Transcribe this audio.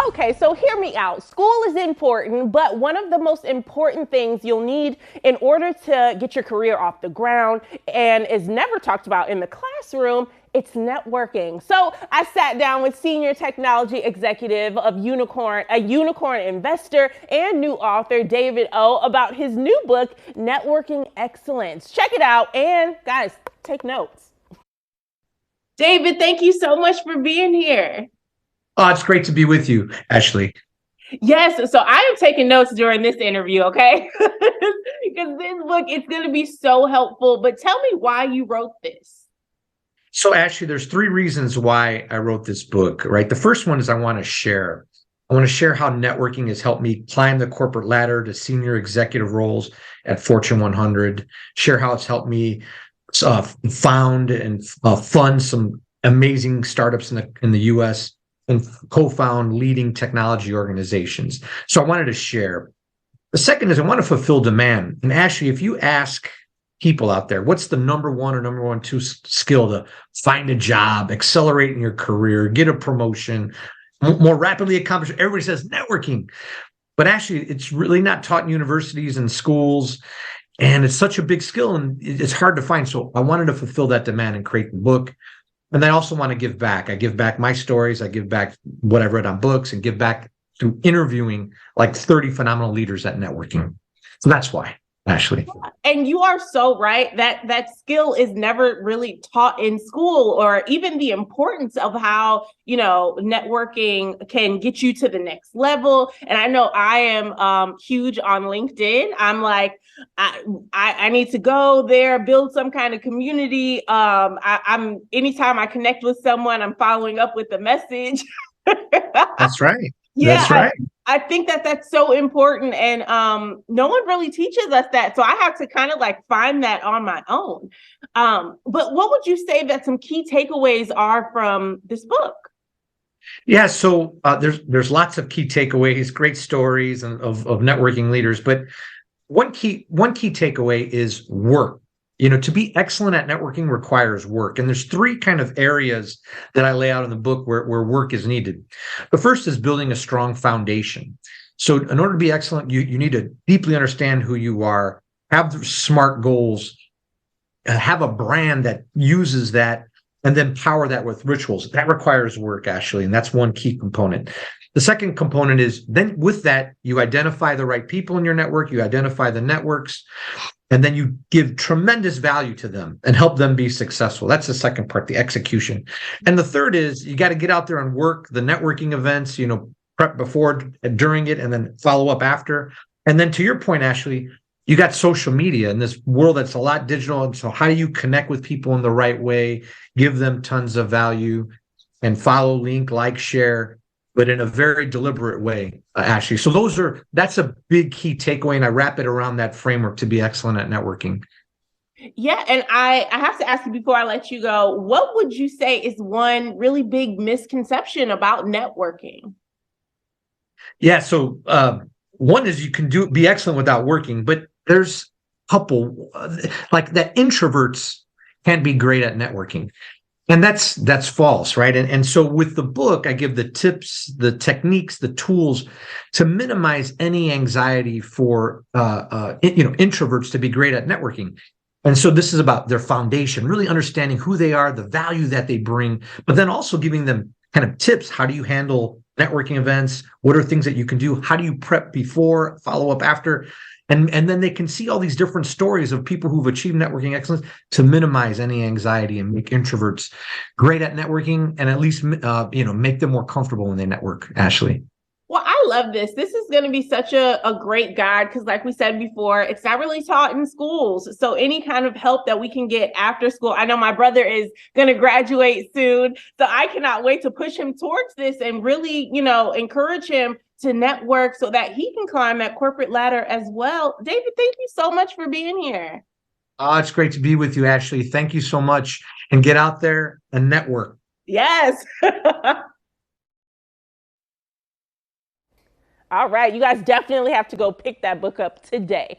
Okay, so hear me out. School is important, but one of the most important things you'll need in order to get your career off the ground and is never talked about in the classroom, it's networking. So I sat down with senior technology executive of a unicorn investor and new author, David O, about his new book, Networking Excellence. Check it out and guys, take notes. David, thank you so much for being here. Oh, it's great to be with you, Ashley. Yes, so I am taking notes during this interview, okay? Because this book, it's going to be so helpful. But tell me why you wrote this. So, Ashley, there's three reasons why I wrote this book, right? The first one is I want to share. I want to share how networking has helped me climb the corporate ladder to senior executive roles at Fortune 100, share how it's helped me found and fund some amazing startups in the US and co-found leading technology organizations. So I wanted to share. The second is I want to fulfill demand. And Ashley, if you ask people out there, what's the number one or number one, two skill to find a job, accelerate in your career, get a promotion, more rapidly accomplish? Everybody says networking. But actually, it's really not taught in universities and schools. And it's such a big skill and it's hard to find. So I wanted to fulfill that demand and create the book. And I also want to give back. I give back my stories. I give back what I've read on books and give back through interviewing like 30 phenomenal leaders at networking. So that's why, Ashley. And you are so right that skill is never really taught in school, or even the importance of how, networking can get you to the next level. And I know I am huge on LinkedIn. I'm like, I need to go there, build some kind of community. I'm anytime I connect with someone, I'm following up with a message. That's right. Yeah, That's right. I think that's so important. And no one really teaches us that. So I have to kind of like find that on my own. But what would you say that some key takeaways are from this book? Yeah, so there's lots of key takeaways, great stories of networking leaders, but one key takeaway is work. To be excellent at networking requires work. And there's three kind of areas that I lay out in the book where work is needed. The first is building a strong foundation. So in order to be excellent, you need to deeply understand who you are, have smart goals, have a brand that uses that, and then power that with rituals. That requires work, Ashley, and that's one key component. The second component is then with that, you identify the right people in your network, you identify the networks, and then you give tremendous value to them and help them be successful. That's the second part, the execution. And the third is you got to get out there and work the networking events, prep before, during it, and then follow up after. And then to your point, Ashley, you got social media in this world that's a lot digital. And so how do you connect with people in the right way, give them tons of value, and follow, link, like, share, but in a very deliberate way, Ashley. So that's a big key takeaway. And I wrap it around that framework to be excellent at networking. Yeah. And I have to ask you before I let you go, what would you say is one really big misconception about networking? Yeah. So one is you can be excellent without working, but there's a couple like that introverts can't be great at networking. And that's false, right? And so with the book, I give the tips, the techniques, the tools to minimize any anxiety for introverts to be great at networking. And so this is about their foundation, really understanding who they are, the value that they bring, but then also giving them kind of tips. How do you handle networking events? What are things that you can do? How do you prep before, follow up after? And then they can see all these different stories of people who've achieved networking excellence to minimize any anxiety and make introverts great at networking and at least, make them more comfortable when they network, Ashley. Well, I love this. This is going to be such a great guide because like we said before, it's not really taught in schools. So any kind of help that we can get after school. I know my brother is going to graduate soon. So I cannot wait to push him towards this and really, encourage him to network so that he can climb that corporate ladder as well. David, thank you so much for being here. Oh, it's great to be with you, Ashley. Thank you so much. And get out there and network. Yes. All right. You guys definitely have to go pick that book up today.